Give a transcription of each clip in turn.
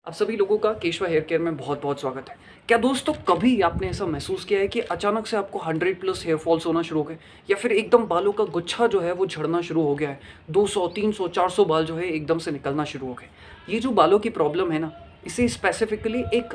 आप सभी लोगों का केशवा हेयर केयर में बहुत बहुत स्वागत है। क्या दोस्तों कभी आपने ऐसा महसूस किया है कि अचानक से आपको 100 प्लस हेयर फॉल्स होना शुरू हो गए या फिर एकदम बालों का गुच्छा जो है वो झड़ना शुरू हो गया है। 200 300 400 बाल जो है एकदम से निकलना शुरू हो गए। ये जो बालों की प्रॉब्लम है ना, इसे स्पेसिफिकली एक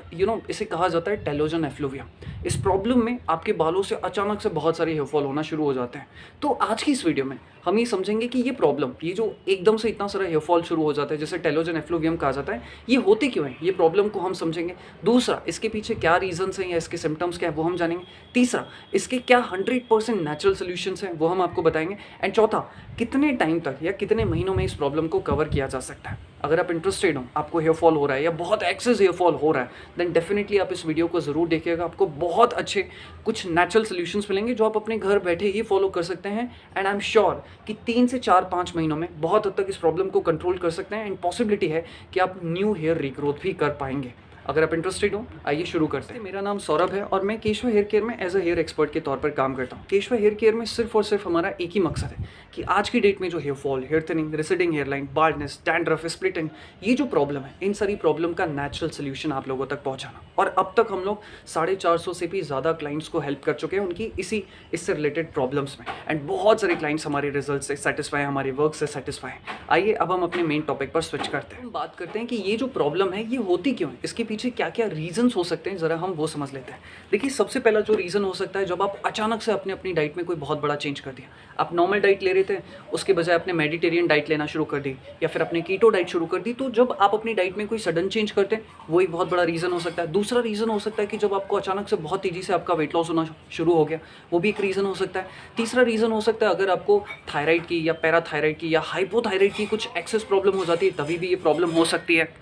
इसे कहा जाता है टेलोजन एफ्लुवियम। इस प्रॉब्लम में आपके बालों से अचानक से बहुत सारे हेयर फॉल होना शुरू हो जाते हैं। तो आज की इस वीडियो में हम ये समझेंगे कि ये प्रॉब्लम, ये जो एकदम से इतना सारा हेयर फॉल शुरू हो जाता है जिसे टेलोजन एफ्लुवियम कहा जाता है, ये होते क्यों है, ये प्रॉब्लम को हम समझेंगे। दूसरा, इसके पीछे क्या रीजंस हैं या इसके सिम्टम्स क्या है वो हम जानेंगे। तीसरा, इसके क्या 100% नेचुरल सोल्यूशंस हैं वो हम आपको बताएंगे। एंड चौथा, कितने टाइम तक या कितने महीनों में इस प्रॉब्लम को कवर किया जा सकता है। अगर आप इंटरेस्टेड हो, आपको हेयर फॉल हो रहा है या बहुत एक्सेस हेयर फॉल हो रहा है, देन डेफिनेटली आप इस वीडियो को ज़रूर देखिएगा। आपको बहुत अच्छे कुछ नेचुरल सोल्यूशंस मिलेंगे जो आप अपने घर बैठे ही फॉलो कर सकते हैं। एंड आई एम श्योर कि 3 से 4-5 महीनों में बहुत हद तक इस प्रॉब्लम को कंट्रोल कर सकते हैं। एंड पॉसिबिलिटी है कि आप न्यू हेयर रिग्रोथ भी कर पाएंगे। अगर आप इंटरेस्टेड हो, आइए शुरू करते हैं। मेरा नाम सौरभ है और मैं केशवा हेयर केयर में एज अ हेयर एक्सपर्ट के तौर पर काम करता हूँ। केशवा हेयर केयर में सिर्फ और सिर्फ हमारा एक ही मकसद है कि आज की डेट में जो hair fall, hair thinning, receding hairline, baldness, dandruff, splitting, ये जो प्रॉब्लम है, इन सारी प्रॉब्लम का नेचुरल सोल्यूशन आप लोगों तक पहुँचाना। और अब तक हम लोग 450 से भी ज़्यादा क्लाइंट्स को हेल्प कर चुके हैं उनकी इससे रिलेटेड प्रॉब्लम्स में। एंड बहुत सारे क्लाइंट्स हमारे रिजल्ट से सेटिस्फाई हैं, हमारे वर्क से सेटिस्फाई हैं। आइए अब हम अपने मेन टॉपिक पर स्विच करते हैं। हम बात करते हैं कि ये जो प्रॉब्लम है ये होती क्यों है, इसके पीछे क्या क्या रीजंस हो सकते हैं, ज़रा हम वो समझ लेते हैं। देखिए, सबसे पहला जो रीज़न हो सकता है, जब आप अचानक से अपनी डाइट में कोई बहुत बड़ा चेंज कर दिया। आप नॉर्मल डाइट ले रहे थे, उसके बजाय आपने मेडिटेरियन डाइट लेना शुरू कर दी या फिर अपने कीटो डाइट शुरू कर दी। तो जब आप अपनी डाइट में कोई सडन चेंज करते हैं, वो एक बहुत बड़ा रीज़न हो सकता है। दूसरा रीज़न हो सकता है कि जब आपको अचानक से बहुत तेज़ी से आपका वेट लॉस होना शुरू हो गया, वो भी एक रीज़न हो सकता है। तीसरा रीज़न हो सकता है अगर आपको थायराइड की या पैराथायराइड की या हाइपोथायराइड की कुछ एक्सेस प्रॉब्लम हो जाती है, तभी भी ये प्रॉब्लम हो सकती है।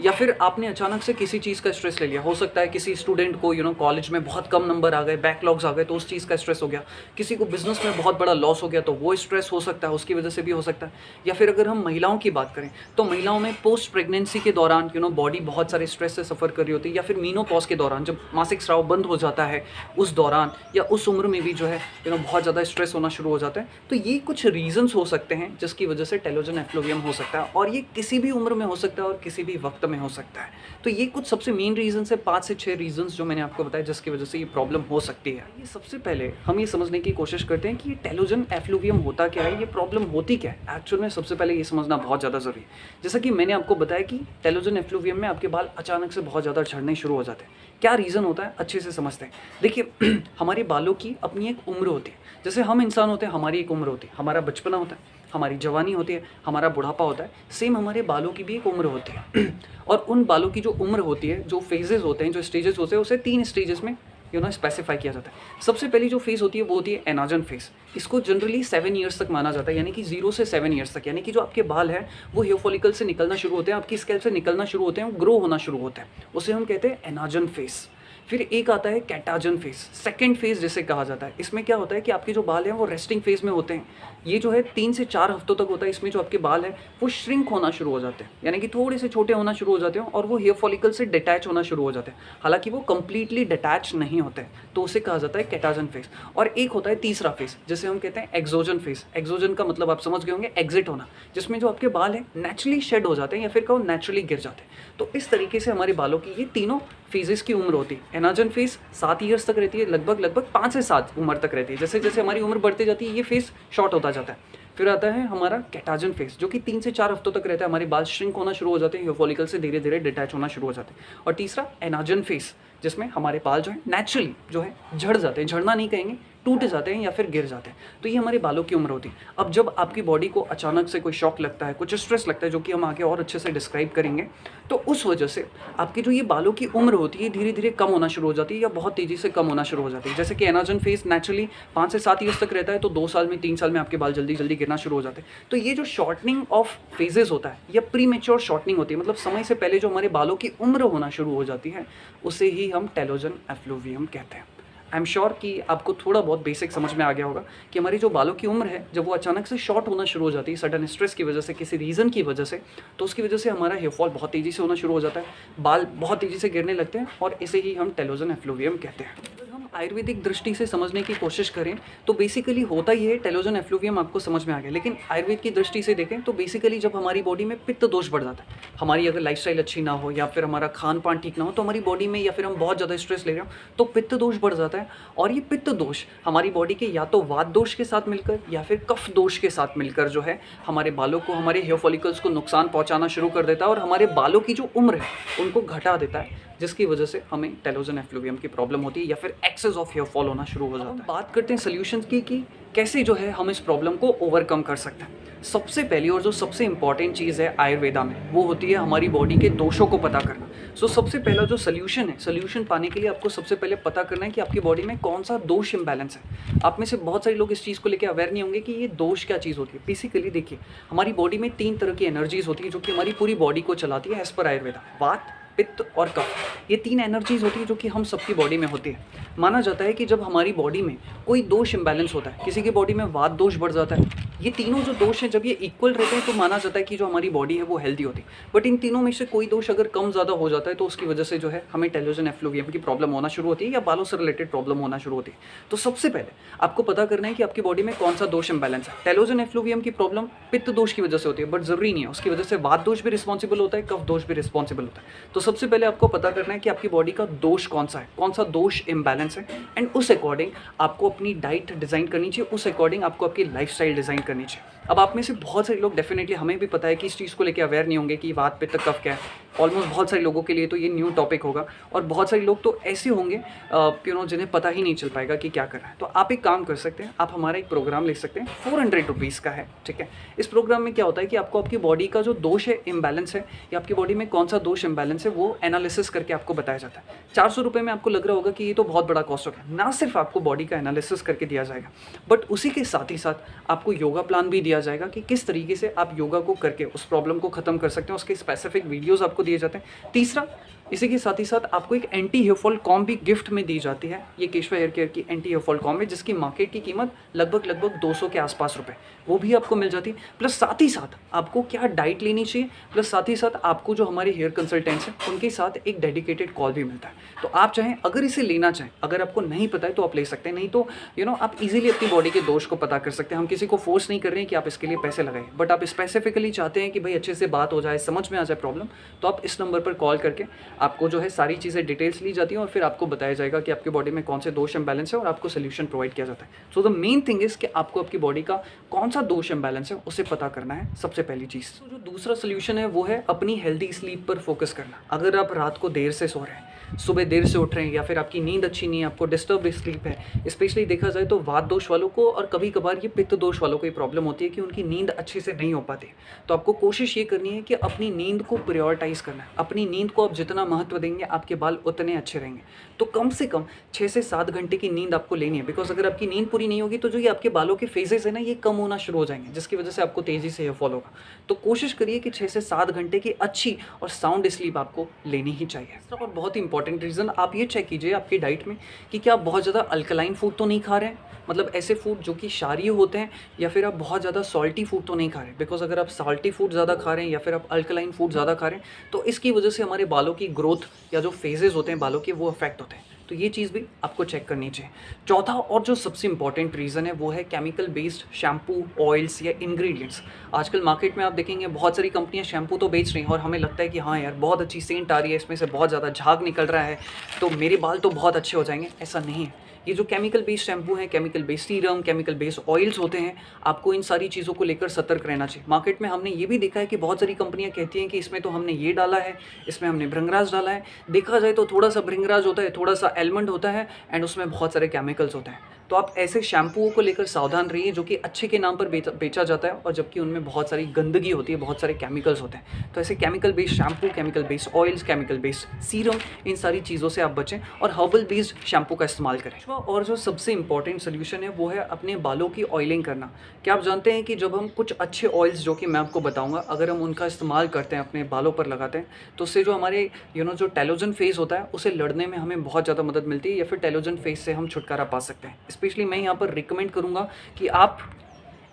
या फिर आपने अचानक से किसी चीज़ का स्ट्रेस ले लिया। हो सकता है किसी स्टूडेंट को कॉलेज में बहुत कम नंबर आ गए, बैकलॉग्स आ गए, तो उस चीज़ का स्ट्रेस हो गया। किसी को बिजनेस में बहुत बड़ा लॉस हो गया, तो वो स्ट्रेस हो सकता है, उसकी वजह से भी हो सकता है। या फिर अगर हम महिलाओं की बात करें, तो महिलाओं में पोस्ट प्रेगनेंसी के दौरान बॉडी बहुत सारे स्ट्रेस से सफ़र कर रही होती है। या फिर मीनोपॉज के दौरान, जब मासिक स्राव बंद हो जाता है, उस दौरान या उस उम्र में भी जो है बहुत ज़्यादा स्ट्रेस होना शुरू हो जाता है। तो ये कुछ रीजंस हो सकते हैं जिसकी वजह से टेलोजन एफ्लुवियम हो सकता है, और ये किसी भी उम्र में हो सकता है और किसी भी वक्त में हो सकता है। तो ये कुछ सबसे मेन रीजंस है, 5 से 6 रीजंस जो मैंने आपको बताया जिसकी वजह से ये प्रॉब्लम हो सकती है। ये सबसे पहले हम ये समझने की कोशिश करते हैं कि ये टेलोजन एफ्लुवियम होता क्या है, ये प्रॉब्लम होती क्या है। एक्चुअल में सबसे पहले ये समझना बहुत ज़्यादा ज़रूरी है। जैसा कि मैंने आपको बताया कि टेलोजन एफ्लुवियम में आपके बाल अचानक से बहुत ज़्यादा झड़ने शुरू हो जाते हैं। क्या रीज़न होता है, अच्छे से समझते हैं। देखिए, हमारे बालों की अपनी एक उम्र होती है। जैसे हम इंसान होते हैं, हमारी एक उम्र होती है, हमारा बचपना होता है, हमारी जवानी होती है, हमारा बुढ़ापा होता है। सेम हमारे बालों की भी एक उम्र होती है। और उन बालों की जो उम्र होती है, जो फेजेस होते हैं, जो स्टेजेस होते हैं, उसे 3 स्टेजेस में स्पेसिफाई किया जाता है। सबसे पहली जो फेज़ होती है वो होती है एनाजन फेज़। इसको जनरली 7 ईयर्स तक माना जाता है, यानी कि 0 से 7 ईयर्स तक। यानी कि जो आपके बाल हैं वो हेयर फॉलिकल से निकलना शुरू होते हैं, आपकी स्कैल्प से निकलना शुरू होते हैं, ग्रो होना शुरू होते हैं, उसे हम कहते हैं एनाजन फेज़। फिर एक आता है कैटाजन फेज़, सेकंड फेज़ जिसे कहा जाता है। इसमें क्या होता है कि आपके जो बाल हैं वो रेस्टिंग फेज़ में होते हैं। ये जो है 3 से 4 हफ्तों तक होता है। इसमें जो आपके बाल हैं वो श्रिंक होना शुरू हो जाते हैं, यानी कि थोड़े से छोटे होना शुरू हो जाते हैं, और वो हेयर फॉलिकल से डिटैच होना शुरू हो जाते हैं। हालांकि वो कंप्लीटली डिटैच नहीं होते हैं, तो उसे कहा जाता है कैटाजन फेज़। और एक होता है तीसरा फेज़ जिसे हम कहते हैं एक्सोजन फेज़। एक्सोजन का मतलब आप समझ गए होंगे, एग्जिट होना, जिसमें जो आपके बाल हैं नेचुरली शेड हो जाते हैं या फिर कहो नेचुरली गिर जाते हैं। तो इस तरीके से हमारे बालों की ये तीनों फेजेस की उम्र होती है। एनाजन फेज़ 7 ईयर्स तक रहती है, लगभग 5 से 7 उम्र तक रहती है। जैसे जैसे हमारी उम्र बढ़ती जाती है, ये फेज़ शॉर्ट होता जाता है। फिर आता है हमारा कैटाजन फेज़, जो कि 3 से 4 हफ्तों तक रहता है। हमारे बाल श्रिंक होना शुरू हो जाते हैं, हेयर फॉलिकल से धीरे धीरे डिटैच होना शुरू हो जाते हैं। और तीसरा एनाजन फेज़, जिसमें हमारे बाल जो है नेचुरली जो है झड़ जाते हैं, झड़ना नहीं कहेंगे, टूट जाते हैं या फिर गिर जाते हैं। तो ये हमारे बालों की उम्र होती है। अब जब आपकी बॉडी को अचानक से कोई शॉक लगता है, कुछ स्ट्रेस लगता है, जो कि हम आगे और अच्छे से डिस्क्राइब करेंगे, तो उस वजह से आपकी जो ये बालों की उम्र होती है धीरे धीरे कम होना शुरू हो जाती है या बहुत तेज़ी से कम होना शुरू हो जाती है। जैसे कि एनाजन फेज़ नेचुरली 5 से 7 ईयर्स तक रहता है, तो 2 साल में, 3 साल में आपके बाल जल्दी जल्दी गिरना शुरू हो जाते हैं। तो ये जो शॉर्टनिंग ऑफ फेजेस होता है या प्रीमेच्योर शॉर्टनिंग होती है, मतलब समय से पहले जो हमारे बालों की उम्र होना शुरू हो जाती है, उसे ही हम टेलोजन एफ्लुवियम कहते हैं। आई एम श्योर कि आपको थोड़ा बहुत बेसिक समझ में आ गया होगा कि हमारी जो बालों की उम्र है, जब वो अचानक से शॉर्ट होना शुरू हो जाती है सडन स्ट्रेस की वजह से, किसी रीज़न की वजह से, तो उसकी वजह से हमारा हेयर फॉल बहुत तेज़ी से होना शुरू हो जाता है, बाल बहुत तेज़ी से गिरने लगते हैं, और इसे ही हम टेलोजन एफ्लुवियम कहते हैं। अगर हम आयुर्वेदिक दृष्टि से समझने की कोशिश करें तो बेसिकली होता ही है, टेलोजन एफ्लुवियम आपको समझ में आ गया। लेकिन आयुर्वेद की दृष्टि से देखें तो बेसिकली जब हमारी बॉडी में पित्त दोष बढ़ जाता है, हमारी अगर लाइफस्टाइल अच्छी ना हो या फिर हमारा खान-पान ठीक ना हो, तो हमारी बॉडी में या फिर हम बहुत ज़्यादा स्ट्रेस ले रहे हो तो पित्त दोष बढ़ जाता है। और ये पित्त दोष हमारी बॉडी के या तो वात दोष के साथ मिलकर या फिर कफ दोष के साथ मिलकर जो है हमारे बालों को, हमारे हेयर फॉलिकल्स को नुकसान पहुँचाना शुरू कर देता है और हमारे बालों की जो उम्र है उनको घटा देता है, जिसकी वजह से हमें टेलोजन एफ्लुवियम की प्रॉब्लम होती है या फिर एक्सेस ऑफ हेयर फॉल होना शुरू हो जाता है। बात करते हैं सॉल्यूशंस की कि कैसे जो है हम इस प्रॉब्लम को ओवरकम कर सकते हैं। सबसे पहली और जो सबसे इंपॉर्टेंट चीज़ है आयुर्वेदा में, वो होती है हमारी बॉडी के दोषों को पता करना। सबसे पहला जो सॉल्यूशन है, सॉल्यूशन पाने के लिए आपको सबसे पहले पता करना है कि आपकी बॉडी में कौन सा दोष इम्बैलेंस है। आप में से बहुत सारे लोग इस चीज़ को लेकर अवेयर नहीं होंगे कि ये दोष क्या चीज़ होती है। बेसिकली देखिए, हमारी बॉडी में 3 तरह की एनर्जीज होती है जो कि हमारी पूरी बॉडी को चलाती है एज पर आयुर्वेदा। वात, पित्त और कफ, ये 3 एनर्जीज होती है जो कि हम सबकी बॉडी में होती है। माना जाता है कि जब हमारी बॉडी में कोई दोष इम्बैलेंस होता है, किसी की बॉडी में वात दोष बढ़ जाता है, ये तीनों जो दोष हैं जब ये इक्वल रहते हैं तो माना जाता है कि जो हमारी बॉडी है वो हेल्दी होती है। बट इन तीनों में से कोई दोष अगर कम ज़्यादा हो जाता है तो उसकी वजह से जो है हमें टेलोजन एफ्लुवियम की प्रॉब्लम होना शुरू होती है या बालों से रिलेटेड प्रॉब्लम होना शुरू होती है। तो सबसे पहले आपको पता करना है कि आपकी बॉडी में कौन सा दोष इम्बैलेंस है। टेलोजन एफ्लुवियम की प्रॉब्लम पित्त दोष की वजह से होती है, बट जरूरी नहीं है, उसकी वजह से वात दोष भी रिस्पॉन्सिबल होता है, कफ दोष भी रिस्पॉन्सिबल होता है। तो सबसे पहले आपको पता करना है कि आपकी बॉडी का दोष कौन सा है, कौन सा दोष इम्बैलेंस है, एंड उस अकॉर्डिंग आपको अपनी डाइट डिज़ाइन करनी चाहिए, उस अकॉर्डिंग आपको आपकी लाइफस्टाइल डिज़ाइन करनी चाहिए। अब आप में से बहुत सारे लोग डेफिनेटली, हमें भी पता है कि इस चीज़ को लेकर अवेयर नहीं होंगे कि वात, पित्त, कफ क्या है। ऑलमोस्ट बहुत सारे लोगों के लिए तो ये न्यू टॉपिक होगा और बहुत सारे लोग तो ऐसे होंगे जिन्हें पता ही नहीं चल पाएगा कि क्या कर रहा है। तो आप एक काम कर सकते हैं, आप हमारा एक प्रोग्राम ले सकते हैं, 400 रुपीज़ का है, ठीक है। इस प्रोग्राम में क्या होता है कि आपको आपकी बॉडी का जो दोष है, इम्बैलेंस है, या आपकी बॉडी में कौन सा दोष इम्बैलेंस है, वो एनालिसिस करके आपको बताया जाता है। 400 रुपये में आपको लग रहा होगा कि ये तो बहुत बड़ा कॉस्ट हो गया। ना सिर्फ आपको बॉडी का एनालिसिस करके दिया जाएगा, बट उसी के साथ ही साथ आपको योगा प्लान भी दिया जाएगा कि किस तरीके से आप योगा को करके उस प्रॉब्लम को खत्म कर सकते हैं। उसके स्पेसिफिक वीडियोस आपको दिए जाते हैं। तीसरा, इसी के साथ ही साथ आपको एक एंटी हेयर फॉल कॉम्ब भी गिफ्ट में दी जाती है। ये केशवा हेयर केयर की एंटी हेयर फॉल कॉम्ब है जिसकी मार्केट की कीमत लगभग 200 के आसपास रुपए, वो भी आपको मिल जाती है। प्लस साथ ही साथ आपको क्या डाइट लेनी चाहिए, प्लस साथ ही साथ आपको जो हमारे हेयर कंसल्टेंट्स हैं उनके साथ एक डेडिकेटेड कॉल भी मिलता है। तो आप चाहें, अगर इसे लेना चाहें, अगर आपको नहीं पता है तो आप ले सकते हैं, नहीं तो आप इजीली अपनी बॉडी के दोष को पता कर सकते हैं। हम किसी को फोर्स नहीं कर रहे हैं कि आप इसके लिए पैसे लगाएं, बट आप स्पेसिफिकली चाहते हैं कि भाई अच्छे से बात हो जाए, समझ में आ जाए प्रॉब्लम, तो आप इस नंबर पर कॉल करके आपको जो है सारी चीज़ें डिटेल्स ली जाती हैं और फिर आपको बताया जाएगा कि आपकी बॉडी में कौन से दोष इम्बैलेंस है और आपको सोल्यूशन प्रोवाइड किया जाता है। So the main thing is कि आपको आपकी बॉडी का कौन सा दोष इम्बैलेंस है उसे पता करना है, सबसे पहली चीज़। तो जो दूसरा सोल्यूशन है वो है अपनी हेल्दी स्लीप पर फोकस करना। अगर आप रात को देर से सो रहे हैं, सुबह देर से उठ रहे हैं, या फिर आपकी नींद अच्छी नहीं है, आपको डिस्टर्ब स्लीप है, स्पेशली देखा जाए तो वात दोष वालों को और कभी कभार ये पित्त दोष वालों को ये प्रॉब्लम होती है कि उनकी नींद अच्छे से नहीं हो पाती। तो आपको कोशिश ये करनी है कि अपनी नींद को प्रायोरिटाइज करना है। अपनी नींद को आप जितना महत्व देंगे आपके बाल उतने अच्छे रहेंगे। तो कम से कम 6 से 7 घंटे की नींद आपको लेनी है, बिकॉज अगर आपकी नींद पूरी नहीं होगी तो जो ये आपके बालों के फेजेस है ना, ये कम होना शुरू हो जाएंगे, जिसकी वजह से आपको तेज़ी से हेयर फॉल होगा। तो कोशिश करिए कि 6 से 7 घंटे की अच्छी और साउंड स्लीप आपको लेनी ही चाहिए। और बहुत ही इंपॉर्टेंट रीज़न, आप ये चेक कीजिए आपकी डाइट में कि क्या आप बहुत ज़्यादा अल्कलाइन फूड तो नहीं खा रहे हैं, मतलब ऐसे फूड जो कि क्षारीय होते हैं, या फिर आप बहुत ज़्यादा सॉल्टी फूड तो नहीं खा रहे हैं। बिकॉज अगर आप सॉल्टी फूड ज़्यादा खा रहे हैं या फिर आप अल्कलाइन फूड ज़्यादा खा रहे हैं तो इसकी वजह से हमारे बालों की ग्रोथ या जो फेजेस होते हैं बालों के, वो अफेक्ट होते हैं। तो ये चीज़ भी आपको चेक करनी चाहिए। चौथा और जो सबसे इंपॉर्टेंट रीज़न है वो है केमिकल बेस्ड शैम्पू, ऑयल्स या इंग्रेडिएंट्स। आजकल मार्केट में आप देखेंगे बहुत सारी कंपनियां शैम्पू तो बेच रही हैं और हमें लगता है कि हाँ यार बहुत अच्छी सेंट आ रही है, इसमें से बहुत ज़्यादा झाग निकल रहा है तो मेरे बाल तो बहुत अच्छे हो जाएंगे। ऐसा नहीं है। ये जो केमिकल बेस्ड शैम्पू हैं, chemical based serum, chemical based oils होते हैं, आपको इन सारी चीज़ों को लेकर सतर्क रहना चाहिए। मार्केट में हमने ये भी देखा है कि बहुत सारी कंपनियां कहती हैं कि इसमें तो हमने ये डाला है, इसमें हमने भृंगराज डाला है। देखा जाए तो थोड़ा सा भृंगराज होता है, थोड़ा सा एलमंड होता है एंड उसमें बहुत सारे केमिकल्स होते हैं। तो आप ऐसे शैम्पूओं को लेकर सावधान रहिए जो कि अच्छे के नाम पर बेचा जाता है और जबकि उनमें बहुत सारी गंदगी होती है, बहुत सारे केमिकल्स होते हैं। तो ऐसे chemical based shampoo, chemical based oils, chemical based serum, इन सारी चीज़ों से आप बचें और हर्बल बेस्ड शैम्पू का इस्तेमाल करें। और जो सबसे इंपॉर्टेंट सोल्यूशन है वो है अपने बालों की ऑयलिंग करना। क्या आप जानते हैं कि जब हम कुछ अच्छे ऑयल्स जो कि मैं आपको बताऊंगा, अगर हम उनका इस्तेमाल करते हैं, अपने बालों पर लगाते हैं, तो उससे जो हमारे जो टेलोजन फेज होता है उसे लड़ने में हमें बहुत ज़्यादा मदद मिलती है, या फिर टेलोजन फेज से हम छुटकारा पा सकते हैं। स्पेशली मैं यहाँ पर रिकमेंड करूँगा कि आप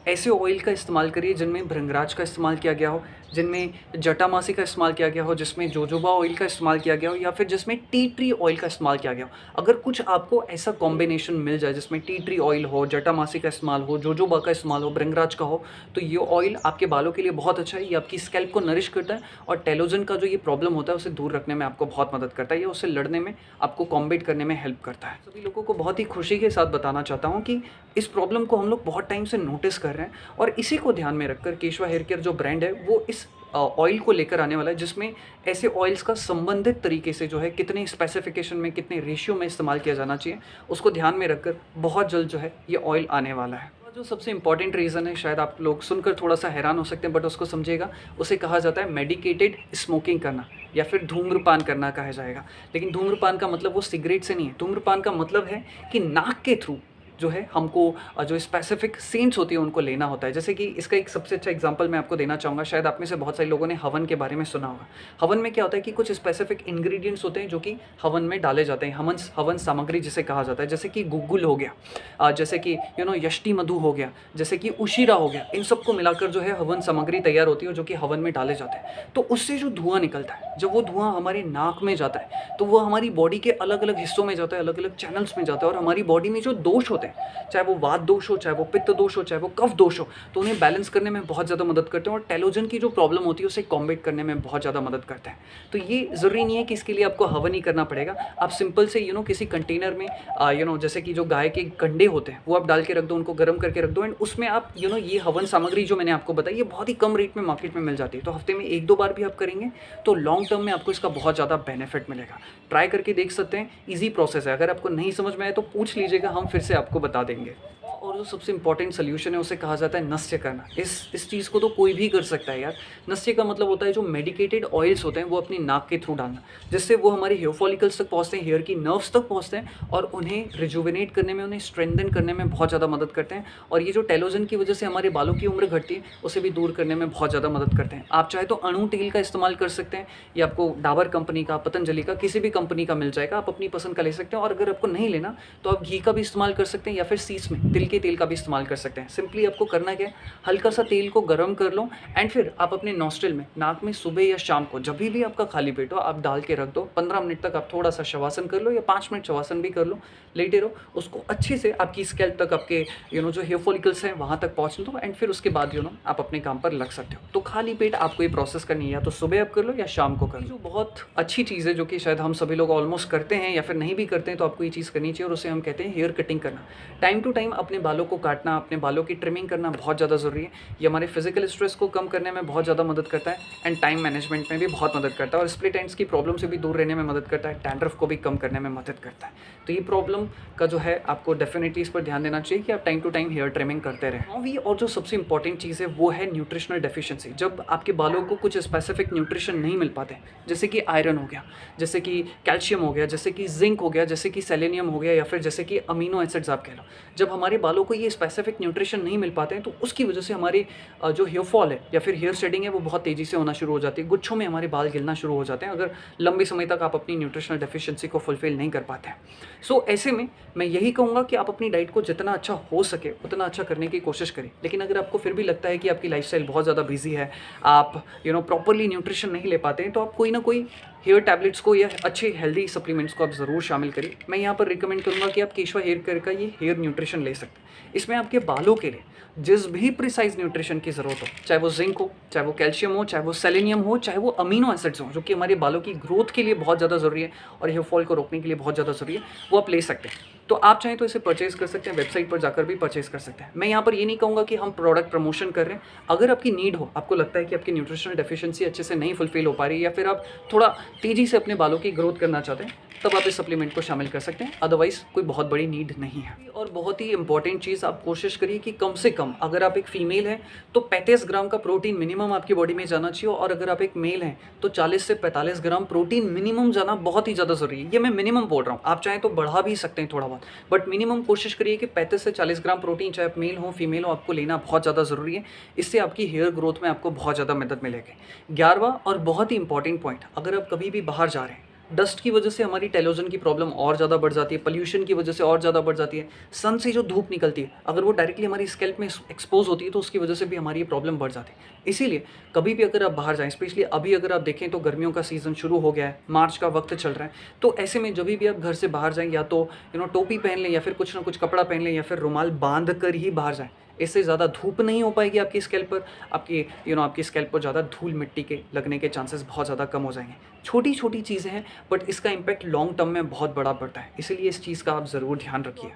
ऐसे ऑयल का इस्तेमाल करिए जिनमें भृंगराज का इस्तेमाल किया गया हो, जिनमें जटामासी का इस्तेमाल किया गया हो, जिसमें जोजोबा ऑयल का इस्तेमाल किया गया हो या फिर जिसमें टी ट्री ऑयल का इस्तेमाल किया गया हो। अगर कुछ आपको ऐसा कॉम्बिनेशन मिल जाए जिसमें टी ट्री ऑयल हो, जटामासी का इस्तेमाल हो, जोजोबा का इस्तेमाल हो, भृंगराज का हो, तो ये ऑयल आपके बालों के लिए बहुत अच्छा है। ये आपकी स्कैल्प को नरिश करता है और टेलोजन का जो ये प्रॉब्लम होता है उसे दूर रखने में आपको बहुत मदद करता है। ये उससे लड़ने में, आपको कॉम्बैट करने में हेल्प करता है। सभी लोगों को बहुत ही खुशी के साथ बताना चाहता हूँ कि इस प्रॉब्लम को हम लोग बहुत टाइम से नोटिस कर रहे हैं और इसी को ध्यान में रखकर केशवा हेयर केयर जो ब्रांड है वो इस ऑयल को लेकर आने वाला है, जिसमें ऐसे ऑयल्स का संबंधित तरीके से जो है कितने स्पेसिफिकेशन में, कितने रेशियो में इस्तेमाल किया जाना चाहिए, उसको ध्यान में रखकर बहुत जल्द जो है ये ऑयल आने वाला है। जो सबसे इंपॉर्टेंट रीज़न है, शायद आप लोग सुनकर थोड़ा सा हैरान हो सकते हैं बट उसको समझिएगा, उसे कहा जाता है मेडिकेटेड स्मोकिंग करना या फिर धूम्रपान करना कहा जाएगा। लेकिन धूम्रपान का मतलब वो सिगरेट से नहीं है। धूम्रपान का मतलब है कि नाक के थ्रू जो है हमको जो स्पेसिफिक सेंट्स होती है उनको लेना होता है। जैसे कि इसका एक सबसे अच्छा एग्जांपल मैं आपको देना चाहूँगा। शायद आप में से बहुत सारे लोगों ने हवन के बारे में सुना होगा। हवन में क्या होता है कि कुछ स्पेसिफिक इंग्रेडिएंट्स होते हैं जो कि हवन में डाले जाते हैं। हवन सामग्री जिसे कहा जाता है, जैसे कि गुग्गुल हो गया, जैसे कि यष्टि मधु हो गया, जैसे कि उशीरा हो गया। इन सबको मिलाकर जो है हवन सामग्री तैयार होती है जो कि हवन में डाले जाते हैं। तो उससे जो धुआं निकलता है, जब वो धुआं हमारे नाक में जाता है तो वो हमारी बॉडी के अलग अलग हिस्सों में जाता है, अलग अलग चैनल्स में जाता है और हमारी बॉडी में जो दोष होते हैं, चाहे वो वात दोष हो, चाहे वो पित्त दोष हो, चाहे वो कफ दोष हो, तो उन्हें बैलेंस करने में बहुत ज़्यादा मदद करते हैं और टेलोजन की जो प्रॉब्लम होती है उसे कॉम्बैट करने में बहुत ज़्यादा मदद करते हैं। तो ये ज़रूरी नहीं है कि इसके लिए आपको हवन ही करना पड़ेगा। आप सिंपल से किसी कंटेनर में जैसे कि जो गाय के कंडे होते हैं वो आप डाल के रख दो, उनको गर्म करके रख दो एंड उसमें आप ये हवन सामग्री जो मैंने आपको बताई ये बहुत ही कम रेट में मार्केट में मिल जाती है। तो हफ्ते में 1-2 बार भी आप करेंगे तो लॉन्ग टर्म में आपको इसका बहुत ज़्यादा बेनिफिट मिलेगा। ट्राई करके देख सकते हैं, ईजी प्रोसेस है। अगर आपको नहीं समझ में आए तो पूछ लीजिएगा, हम फिर से आपको बता देंगे। और जो सबसे इंपॉर्टेंट सोल्यूशन है उसे कहा जाता है नस्य करना। इस चीज़ को तो कोई भी कर सकता है यार। नस्य का मतलब होता है जो मेडिकेटेड ऑयल्स होते हैं वो अपनी नाक के थ्रू डालना, जिससे वो हमारे हेयर फॉलिकल्स तक पहुँचते हैं, हेयर की नर्व्स तक पहुँचते हैं और उन्हें रिजुविनेट करने में, उन्हें स्ट्रेंथन करने में बहुत ज़्यादा मदद करते हैं। और ये जो टेलोजन की वजह से हमारे बालों की उम्र घटती है उसे भी दूर करने में बहुत ज़्यादा मदद करते हैं। आप चाहे तो अणु तेल का इस्तेमाल कर सकते हैं, ये आपको डाबर कंपनी का, पतंजलि का, किसी भी कंपनी का मिल जाएगा, आप अपनी पसंद का ले सकते हैं। और अगर आपको नहीं लेना तो आप घी का भी इस्तेमाल कर सकते हैं या फिर सीस में तिल के तेल का भी इस्तेमाल कर सकते हैं। सिंपली आपको करना क्या है, हल्का सा तेल को गर्म कर लो एंड फिर आप अपने नॉस्ट्रिल में, नाक में सुबह या शाम को जब भी आपका खाली पेट हो आप डाल के रख दो। 15 मिनट तक आप थोड़ा सा शवासन कर लो या 5 मिनट शवासन भी कर लो, लेटे रहो। उसको अच्छे से आपकी स्कैल्प तक, आपके जो हेयर फॉलिकल्स हैं वहाँ तक पहुँचने दो एंड फिर उसके बाद आप अपने काम पर लग सकते हो। तो खाली पेट आपको ये प्रोसेस करनी है, या तो सुबह आप कर लो या शाम को कर लो। जो बहुत अच्छी चीज़ है जो कि शायद हम सभी लोग ऑलमोस्ट करते हैं या फिर नहीं भी करते हैं, तो आपको ये चीज़ करनी चाहिए और उसे हम कहते हैं हेयर कटिंग करना। टाइम टू टाइम अपने बालों को काटना, अपने बालों की ट्रिमिंग करना बहुत ज़्यादा ज़रूरी है। ये हमारे फिजिकल स्ट्रेस को कम करने में बहुत ज़्यादा मदद करता है एंड टाइम मैनेजमेंट में भी बहुत मदद करता है और स्प्लिट एंड्स की प्रॉब्लम से भी दूर रहने में मदद करता है, डैंड्रफ को भी कम करने में मदद करता है। तो ये प्रॉब्लम का जो है आपको डेफिनेटली इस पर ध्यान देना चाहिए कि आप time to time hair trimming करते रहें। और जो सबसे इंपॉर्टेंट चीज़ है वो है न्यूट्रिशनल डेफिशिएंसी। जब आपके बालों को कुछ स्पेसिफिक न्यूट्रिशन नहीं मिल पाते, जैसे कि आयरन हो गया, जैसे कि कैल्शियम हो गया, जैसे कि जिंक हो गया, जैसे कि सेलेनियम हो गया या फिर जैसे कि अमीनो एसिड्स आप कह लो, जब हमारे बालों को ये स्पेसिफिक न्यूट्रिशन नहीं मिल पाते हैं तो उसकी वजह से हमारे जो हेयर फॉल है या फिर हेयर शेडिंग है वो बहुत तेज़ी से होना शुरू हो जाती है। गुच्छों में हमारे बाल गिरना शुरू हो जाते हैं अगर लंबे समय तक आप अपनी न्यूट्रिशनल डेफिशिएंसी को फुलफिल नहीं कर पाते हैं। सो ऐसे में मैं यही कहूँगा कि आप अपनी डाइट को जितना अच्छा हो सके उतना अच्छा करने की कोशिश करें। लेकिन अगर आपको फिर भी लगता है कि आपकी लाइफस्टाइल बहुत ज़्यादा बिजी है, आप प्रॉपरली न्यूट्रिशन नहीं ले पाते हैं, तो आप कोई ना कोई हेयर टैबलेट्स को या अच्छे हेल्दी सप्लीमेंट्स को आप ज़रूर शामिल करिए। मैं यहाँ पर रिकमेंड करूँगा कि आप केशवा हेयर केयर का ये हेयर न्यूट्रिशन ले सकते हैं। इसमें आपके बालों के लिए जिस भी प्रिसाइज न्यूट्रिशन की ज़रूरत हो, चाहे वो जिंक हो, चाहे वो कैल्शियम हो, चाहे वो सेलेनियम हो, चाहे वो अमीनो एसिड्स हो, जो कि हमारे बालों की ग्रोथ के लिए बहुत ज़्यादा ज़रूरी है और हेयर फॉल को रोकने के लिए बहुत ज़्यादा ज़रूरी है, वो आप ले सकते हैं। तो आप चाहें तो इसे परचेज़ कर सकते हैं, वेबसाइट पर जाकर भी परचेज़ कर सकते हैं। मैं यहाँ पर ये नहीं कहूँगा कि हम प्रोडक्ट प्रमोशन कर रहे हैं। अगर आपकी नीड हो, आपको लगता है कि आपकी न्यूट्रिशनल डेफिशिएंसी अच्छे से नहीं फुलफिल हो पा रही है या फिर आप थोड़ा तेज़ी से अपने बालों की ग्रोथ करना चाहते हैं, तब आप इस सप्लीमेंट को शामिल कर सकते हैं। अदरवाइज़ कोई बहुत बड़ी नीड नहीं है। और बहुत ही इंपॉर्टेंट चीज़, आप कोशिश करिए कि कम से कम, अगर आप एक फीमेल हैं तो 35 ग्राम का प्रोटीन मिनिमम आपकी बॉडी में जाना चाहिए और अगर आप एक मेल हैं तो 40 से 45 ग्राम प्रोटीन मिनिमम जाना बहुत ही ज़्यादा ज़रूरी है। ये मैं मिनिमम बोल रहा हूँ, आप चाहें तो बढ़ा भी सकते हैं थोड़ा बहुत, बट मिनिमम कोशिश करिए कि 35 से 40 ग्राम प्रोटीन, चाहे आप मेल हो फीमेल हो, आपको लेना बहुत ज़्यादा ज़रूरी है। इससे आपकी हेयर ग्रोथ में आपको बहुत ज़्यादा मदद मिलेगी। 11वां और बहुत ही इंपॉर्टेंट पॉइंट, अगर आप कभी भी बाहर जा रहे हैं, डस्ट की वजह से हमारी टेलोजन की प्रॉब्लम और ज़्यादा बढ़ जाती है, पोल्यूशन की वजह से और ज़्यादा बढ़ जाती है, सन से जो धूप निकलती है अगर वो डायरेक्टली हमारी स्कैल्प में एक्सपोज होती है तो उसकी वजह से भी हमारी ये प्रॉब्लम बढ़ जाती है। इसीलिए कभी भी अगर आप बाहर जाएँ, स्पेशली अभी अगर आप देखें तो गर्मियों का सीज़न शुरू हो गया है, मार्च का वक्त चल रहा है, तो ऐसे में जभी भी आप घर से बाहर जाएँ या तो टोपी पहन लें या फिर कुछ ना कुछ कपड़ा पहन लें या फिर रुमाल बांध कर ही बाहर जाएँ। इससे ज़्यादा धूप नहीं हो पाएगी आपकी स्कैल्प पर, आपकी स्कैल्प पर ज़्यादा धूल मिट्टी के लगने के चांसेस बहुत ज़्यादा कम हो जाएंगे। छोटी-छोटी चीज़ें हैं बट इसका इम्पैक्ट लॉन्ग टर्म में बहुत बड़ा पड़ता है, इसीलिए इस चीज़ का आप ज़रूर ध्यान रखिए।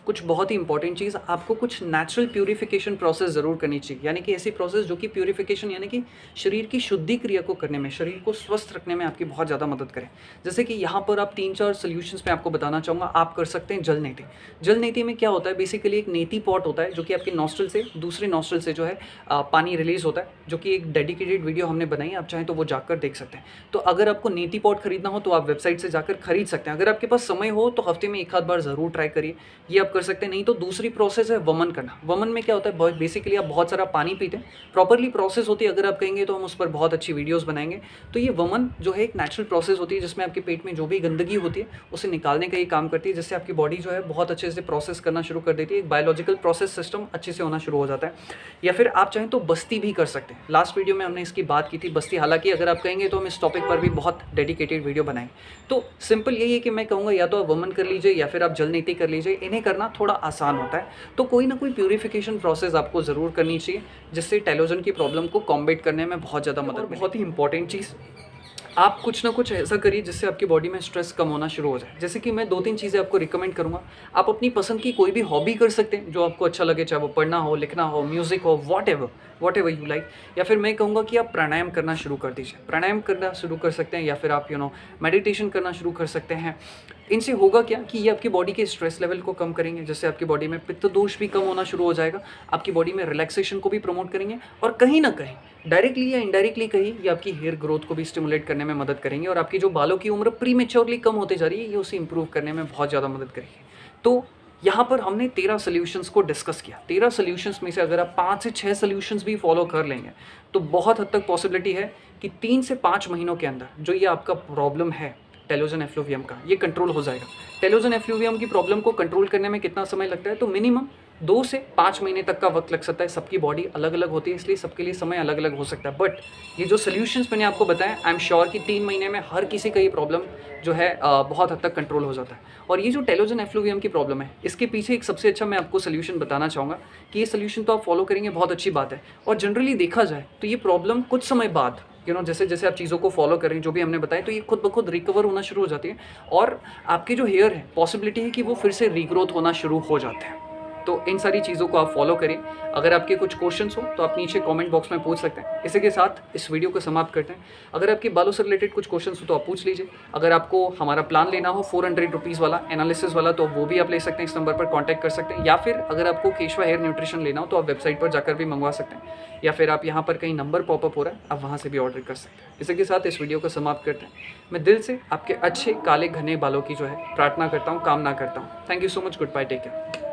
कुछ बहुत ही इंपॉर्टेंट चीज़, आपको कुछ नेचुरल प्यूरिफिकेशन प्रोसेस ज़रूर करनी चाहिए, यानी कि ऐसी प्रोसेस जो कि प्यूरिफिकेशन यानी कि शरीर की शुद्धि क्रिया को करने में, शरीर को स्वस्थ रखने में आपकी बहुत ज़्यादा मदद करें। जैसे कि यहाँ पर आप 3-4 सॉल्यूशंस मैं आपको बताना चाहूँगा। आप कर सकते हैं जल नेति। जल नेति में क्या होता है, बेसिकली एक नेति पॉट होता है जो कि आपके नॉस्ट्रल से, दूसरे नॉस्ट्रल से जो है पानी रिलीज़ होता है, जो कि एक डेडिकेटेड वीडियो हमने बनाई है, आप चाहें तो वो जाकर देख सकते हैं। तो अगर आपको नेति पॉट खरीदना हो तो आप वेबसाइट से जाकर खरीद सकते हैं। अगर आपके पास समय हो तो हफ्ते में एक आध बार ज़रूर ट्राई करिए, ये आप कर सकते हैं। नहीं तो दूसरी प्रोसेस है वमन करना। वमन में क्या होता है, बेसिकली आप बहुत सारा पानी पीते हैं, प्रॉपरली प्रोसेस होती है। अगर आप कहेंगे तो हम उस पर बहुत अच्छी वीडियोज़ बनाएंगे। तो ये वमन जो है एक नेचुरल प्रोसेस होती है जिसमें आपके पेट में जो भी गंदगी होती है उसे निकालने का ये काम करती है, जिससे आपकी बॉडी जो है बहुत अच्छे से प्रोसेस करना शुरू कर देती है। एक बायोलॉजिकल प्रोसेस सिस्टम अच्छे से होना शुरू हो जाता है। या फिर आप चाहें तो बस्ती भी कर सकते हैं। लास्ट वीडियो में हमने इसकी बात की थी बस्ती, हालांकि अगर आप कहेंगे तो हम इस टॉपिक पर भी बहुत डेडिकेटेड वीडियो बनाएंगे। तो सिंपल यही है कि मैं कहूँगा या तो आप वमन कर लीजिए या फिर आप जल नीति कर लीजिए। इन्हें करना थोड़ा आसान होता है, तो कोई ना कोई प्यूरिफिकेशन प्रोसेस आपको ज़रूर करनी चाहिए जिससे टेलोजन की प्रॉब्लम को कॉम्बैट करने में बहुत ज़्यादा मदद मिले। बहुत ही इंपॉर्टेंट चीज़, आप कुछ ना कुछ ऐसा करिए जिससे आपकी बॉडी में स्ट्रेस कम होना शुरू हो जाए। जैसे कि मैं 2-3 चीज़ें आपको रिकमेंड करूँगा। आप अपनी पसंद की कोई भी हॉबी कर सकते हैं जो आपको अच्छा लगे, चाहे वो पढ़ना हो, लिखना हो, म्यूज़िक हो, व्हाटएवर यू लाइक। या फिर मैं कहूँगा कि आप प्राणायाम करना शुरू कर दीजिए। प्राणायाम करना शुरू कर सकते हैं या फिर आप मेडिटेशन करना शुरू कर सकते हैं। इनसे होगा क्या कि ये आपकी बॉडी के स्ट्रेस लेवल को कम करेंगे, जिससे आपकी बॉडी में पित्त दोष भी कम होना शुरू हो जाएगा, आपकी बॉडी में रिलैक्सेशन को भी प्रमोट करेंगे और कहीं ना कहीं डायरेक्टली या इनडायरेक्टली कहीं ये आपकी हेयर ग्रोथ को भी स्टिमुलेट करने में मदद करेंगे और आपकी जो बालों की उम्र प्रीमेच्योरली कम होते जा रही है ये उसे इंप्रूव करने में बहुत ज़्यादा मदद करेगी। तो यहाँ पर हमने 13 सॉल्यूशंस को डिस्कस किया। 13 सॉल्यूशंस में से अगर आप 5 से 6 सॉल्यूशंस भी फॉलो कर लेंगे तो बहुत हद तक पॉसिबिलिटी है कि 3 से 5 महीनों के अंदर जो ये आपका प्रॉब्लम है टेलोजन एफ्लूवियम का, ये कंट्रोल हो जाएगा। टेलोजन एफ्लूवियम की प्रॉब्लम को कंट्रोल करने में कितना समय लगता है, तो मिनिमम 2 से 5 महीने तक का वक्त लग सकता है। सबकी बॉडी अलग अलग होती है, इसलिए सबके लिए समय अलग अलग हो सकता है। बट ये जो सॉल्यूशंस मैंने आपको बताया, आई एम श्योर कि 3 महीने में हर किसी का ये प्रॉब्लम जो है बहुत हद तक कंट्रोल हो जाता है। और ये जो टेलोजन एफ्लूवियम की प्रॉब्लम है, इसके पीछे एक सबसे अच्छा मैं आपको सोल्यूशन बताना चाहूँगा कि ये सोल्यूशन तो आप फॉलो करेंगे बहुत अच्छी बात है। और जनरली देखा जाए तो ये प्रॉब्लम कुछ समय बाद जैसे जैसे आप चीज़ों को फॉलो करें जो भी हमने बताया, तो ये खुद ब खुद रिकवर होना शुरू हो जाती है और आपके जो हेयर है पॉसिबिलिटी है कि वो फिर से रीग्रोथ होना शुरू हो जाते हैं। तो इन सारी चीज़ों को आप फॉलो करिए। अगर आपके कुछ क्वेश्चंस हो तो आप नीचे कमेंट बॉक्स में पूछ सकते हैं। इसी के साथ इस वीडियो को समाप्त करते हैं। अगर आपके बालों से रिलेटेड कुछ क्वेश्चंस हो तो आप पूछ लीजिए। अगर आपको हमारा प्लान लेना हो 400 रुपीज़ वाला एनालिसिस वाला, तो वो भी आप ले सकते हैं, इस नंबर पर कॉन्टैक्ट कर सकते हैं। या फिर अगर आपको केशवा हेयर न्यूट्रिशन लेना हो तो आप वेबसाइट पर जाकर भी मंगवा सकते हैं, या फिर आप यहाँ पर कहीं नंबर पॉपअप हो रहा है, आप वहाँ से भी ऑर्डर कर सकते हैं। इसी के साथ इस वीडियो को समाप्त करते हैं। मैं दिल से आपके अच्छे काले घने बालों की जो है प्रार्थना करता हूँ, कामना करता हूँ। Thank you so much, goodbye, take care.